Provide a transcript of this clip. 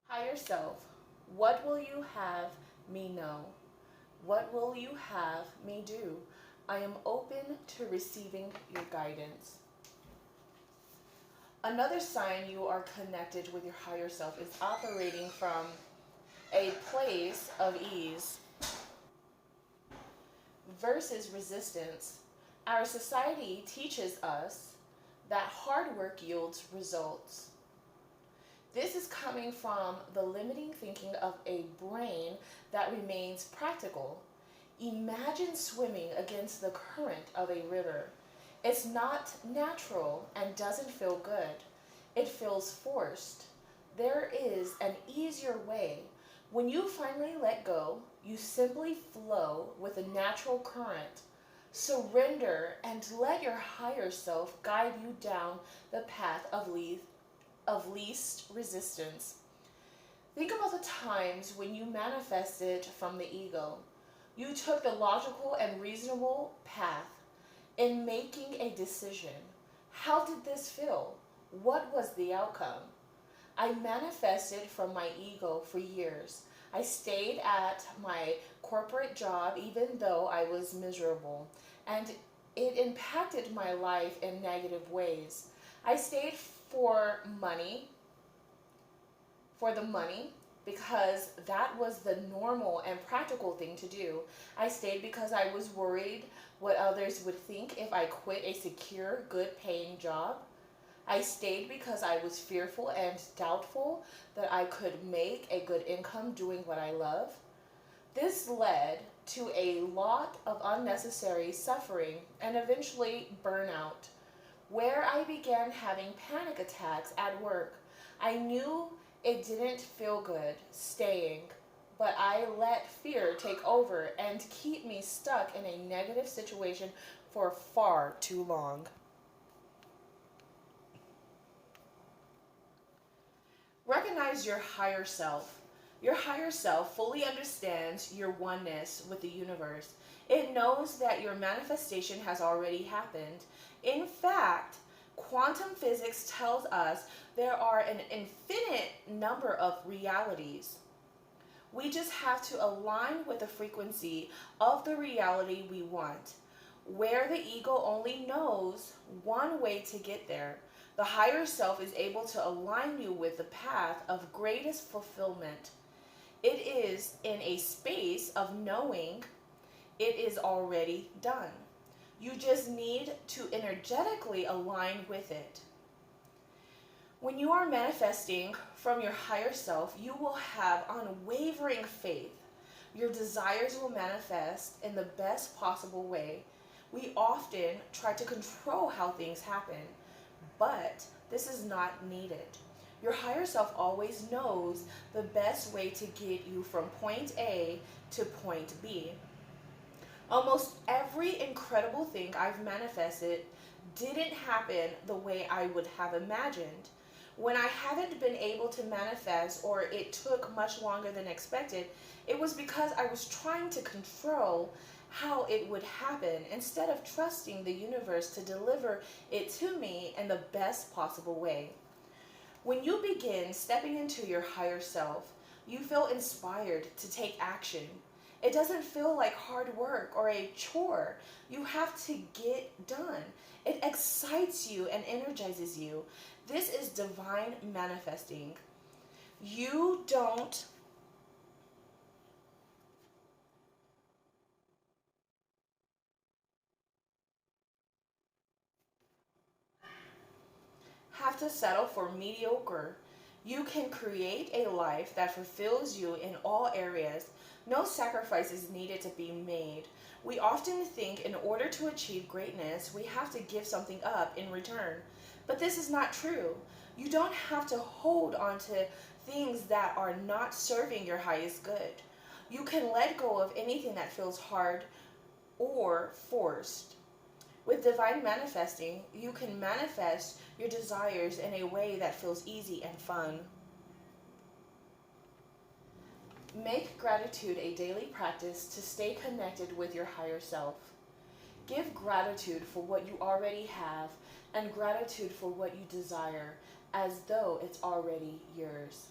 Higher self, what will you have me know? What will you have me do? I am open to receiving your guidance. Another sign you are connected with your higher self is operating from a place of ease versus resistance. Our society teaches us that hard work yields results. This is coming from the limiting thinking of a brain that remains practical. Imagine swimming against the current of a river. It's not natural and doesn't feel good. It feels forced. There is an easier way. When you finally let go, you simply flow with a natural current. Surrender and let your higher self guide you down the path of least resistance. Think about the times when you manifested from the ego. You took the logical and reasonable path in making a decision. How did this feel? What was the outcome? I manifested from my ego for years. I stayed at my corporate job even though I was miserable, and it impacted my life in negative ways. I stayed for the money, because that was the normal and practical thing to do. I stayed because I was worried what others would think if I quit a secure, good paying job. I stayed because I was fearful and doubtful that I could make a good income doing what I love. This led to a lot of unnecessary suffering and eventually burnout, where I began having panic attacks at work. I knew it didn't feel good staying, but I let fear take over and keep me stuck in a negative situation for far too long. Recognize your higher self. Your higher self fully understands your oneness with the universe. It knows that your manifestation has already happened. In fact, quantum physics tells us there are an infinite number of realities. We just have to align with the frequency of the reality we want, where the ego only knows one way to get there. The higher self is able to align you with the path of greatest fulfillment. It is in a space of knowing it is already done. You just need to energetically align with it. When you are manifesting from your higher self, you will have unwavering faith. Your desires will manifest in the best possible way. We often try to control how things happen, but this is not needed. Your higher self always knows the best way to get you from point A to point B. Almost every incredible thing I've manifested didn't happen the way I would have imagined. When I haven't been able to manifest, or it took much longer than expected, it was because I was trying to control how it would happen instead of trusting the universe to deliver it to me in the best possible way. When you begin stepping into your higher self, you feel inspired to take action. It doesn't feel like hard work or a chore you have to get done. It excites you and energizes you. This is divine manifesting. You don't have to settle for mediocre. You can create a life that fulfills you in all areas. No sacrifice is needed to be made. We often think in order to achieve greatness, we have to give something up in return. But this is not true. You don't have to hold on to things that are not serving your highest good. You can let go of anything that feels hard or forced. With divine manifesting, you can manifest your desires in a way that feels easy and fun. Make gratitude a daily practice to stay connected with your higher self. Give gratitude for what you already have and gratitude for what you desire as though it's already yours.